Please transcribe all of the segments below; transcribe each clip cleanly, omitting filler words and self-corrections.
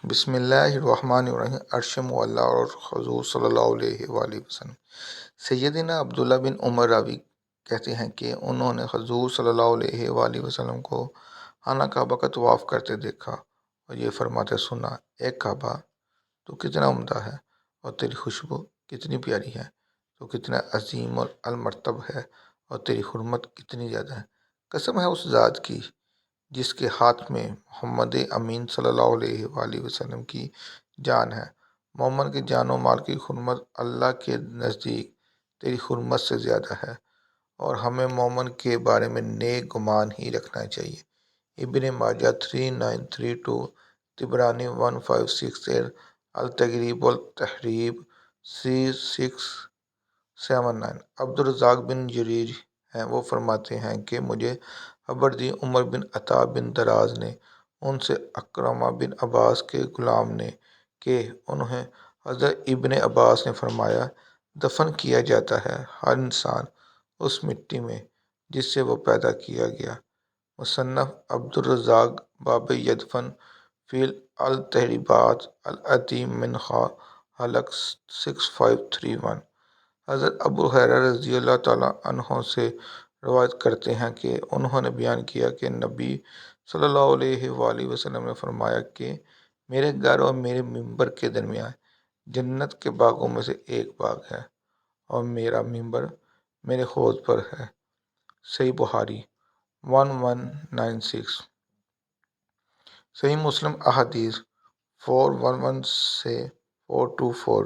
بسم اللہ الرحمن الرحیم۔ عرش معلیٰ اور حضور صلی اللہ علیہ وآلہ وسلم۔ سیدنا عبداللہ بن عمر راوی کہتے ہیں کہ انہوں نے حضور صلی اللہ علیہ وآلہ وسلم کو خانہ کعبہ کا طواف کرتے دیکھا اور یہ فرماتے سنا، اے کعبہ تو کتنا عمدہ ہے اور تیری خوشبو کتنی پیاری ہے، تو کتنا عظیم اور المرتب ہے اور تیری حرمت کتنی زیادہ ہے۔ قسم ہے اس ذات کی جس کے ہاتھ میں محمد امین صلی اللہ علیہ وآلہ وسلم کی جان ہے۔ مومن کی جان و مال کی حرمت اللہ کے نزدیک تیری حرمت سے زیادہ ہے، اور ہمیں مومن کے بارے میں نیک گمان ہی رکھنا چاہیے۔ ابن ماجہ 3932، طبرانی 1568، الترغیب والترہیب 3679۔ عبدالرزاق بن جریر ہیں، وہ فرماتے ہیں کہ مجھے خبر دی عمر بن عطا بن دراز نے ان سے اکرمہ بن عباس کے غلام نے کہ انہیں حضرت ابن عباس نے فرمایا، دفن کیا جاتا ہے ہر انسان اس مٹی میں جس سے وہ پیدا کیا گیا۔ مصنف عبدالرزاق باب یدفن فی الترہیبات العتیم منہا حلق 6531۔ حضرت ابو ہریرہ رضی اللہ تعالیٰ عنہ سے روایت کرتے ہیں کہ انہوں نے بیان کیا کہ نبی صلی اللہ علیہ وآلہ وسلم نے فرمایا کہ میرے گھر اور میرے ممبر کے درمیان جنت کے باغوں میں سے ایک باغ ہے، اور میرا ممبر میرے حوض پر ہے۔ صحیح بخاری 1196۔ صحیح مسلم احادیث 411 سے 424۔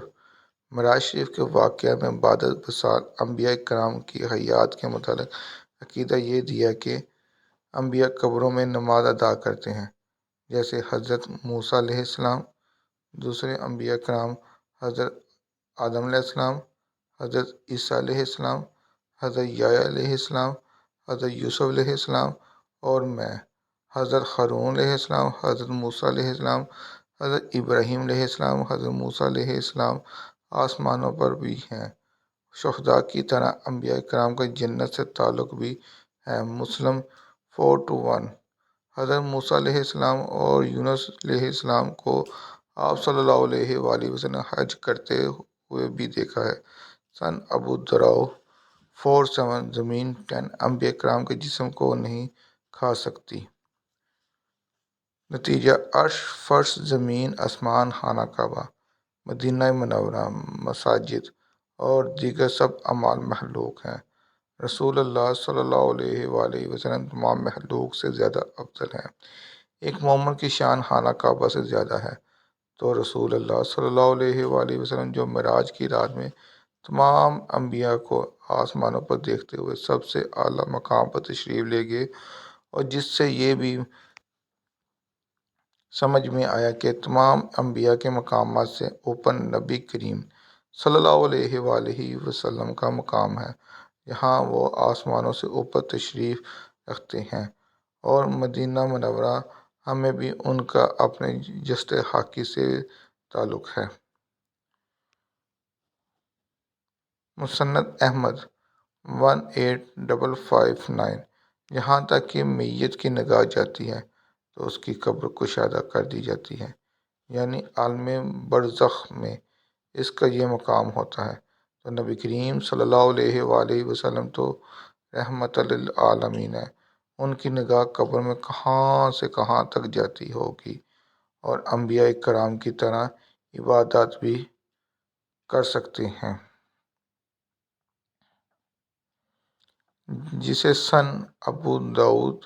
معراج شریف کے واقعہ میں بعد وصال انبیاء کرام کی حیات کے متعلق عقیدہ یہ دیا کہ انبیاء قبروں میں نماز ادا کرتے ہیں، جیسے حضرت موسیٰ علیہ السلام۔ دوسرے انبیاء کرام حضرت آدم علیہ السلام، حضرت عیسیٰ علیہ السلام، حضرت یحییٰ علیہ السلام، حضرت یوسف علیہ السلام اور میں، حضرت ہارون علیہ السلام، حضرت موسیٰ علیہ السلام، حضرت ابراہیم علیہ السلام، حضرت موسیٰ علیہ السلام آسمانوں پر بھی ہیں۔ شہداء کی طرح انبیاء کرام کا جنت سے تعلق بھی ہے۔ مسلم 421۔ حضرت موسیٰ علیہ السلام اور یونس علیہ السلام کو آپ صلی اللہ علیہ وآلہ وسلم نے حج کرتے ہوئے بھی دیکھا ہے۔ سن ابو دراؤد 47۔ زمین 10 انبیاء کرام کے جسم کو نہیں کھا سکتی۔ نتیجہ عرش، فرش، زمین، آسمان، خانہ کعبہ، مدینہ منورہ، مساجد اور دیگر سب اعمال مخلوق ہیں۔ رسول اللہ صلی اللہ علیہ وآلہ وسلم تمام مخلوق سے زیادہ افضل ہیں۔ ایک مومن کی شان خانہ کعبہ سے زیادہ ہے تو رسول اللہ صلی اللہ علیہ وآلہ وسلم جو معراج کی رات میں تمام انبیاء کو آسمانوں پر دیکھتے ہوئے سب سے اعلیٰ مقام پر تشریف لے گئے، اور جس سے یہ بھی سمجھ میں آیا کہ تمام انبیاء کے مقامات سے اوپر نبی کریم صلی اللہ علیہ وآلہ وسلم کا مقام ہے، یہاں وہ آسمانوں سے اوپر تشریف رکھتے ہیں، اور مدینہ منورہ ہمیں بھی ان کا اپنے جسد خاکی سے تعلق ہے۔ مسند احمد 18559۔ یہاں تک کہ میت کی نگاہ جاتی ہے تو اس کی قبر کشادہ کر دی جاتی ہے، یعنی عالم برزخ میں اس کا یہ مقام ہوتا ہے۔ تو نبی کریم صلی اللہ علیہ وآلہ وسلم تو رحمت للعالمین ہے، ان کی نگاہ قبر میں کہاں سے کہاں تک جاتی ہوگی، اور انبیاء کرام کی طرح عبادات بھی کر سکتے ہیں، جسے سن ابو داؤد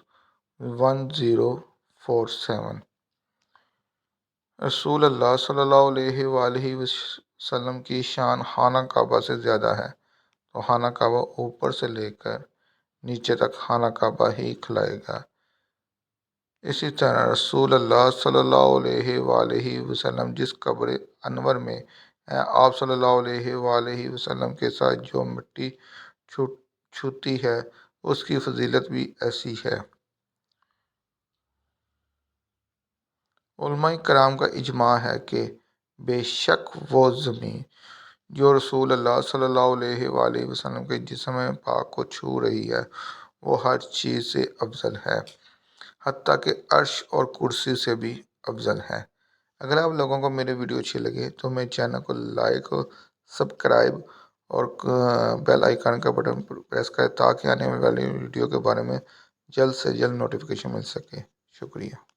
1047۔ رسول اللہ صلی اللہ علیہ وآلہ وسلم کی شان خانہ کعبہ سے زیادہ ہے تو خانہ کعبہ اوپر سے لے کر نیچے تک خانہ کعبہ ہی کھلائے گا۔ اسی طرح رسول اللہ صلی اللہ علیہ وآلہ وسلم جس قبر انور میں ہیں، آپ صلی اللہ علیہ وآلہ وسلم کے ساتھ جو مٹی چھوتی ہے اس کی فضیلت بھی ایسی ہے۔ علماء کرام کا اجماع ہے کہ بے شک وہ زمین جو رسول اللہ صلی اللہ علیہ وآلہ وسلم کے جسم پاک کو چھو رہی ہے وہ ہر چیز سے افضل ہے، حتیٰ کہ عرش اور کرسی سے بھی افضل ہے۔ اگر آپ لوگوں کو میری ویڈیو اچھی لگے تو میرے چینل کو لائک سبسکرائب اور بیل آئیکن کا بٹن پریس کریں تاکہ آنے والی ویڈیو کے بارے میں جلد سے جلد نوٹیفیکیشن مل سکے۔ شکریہ۔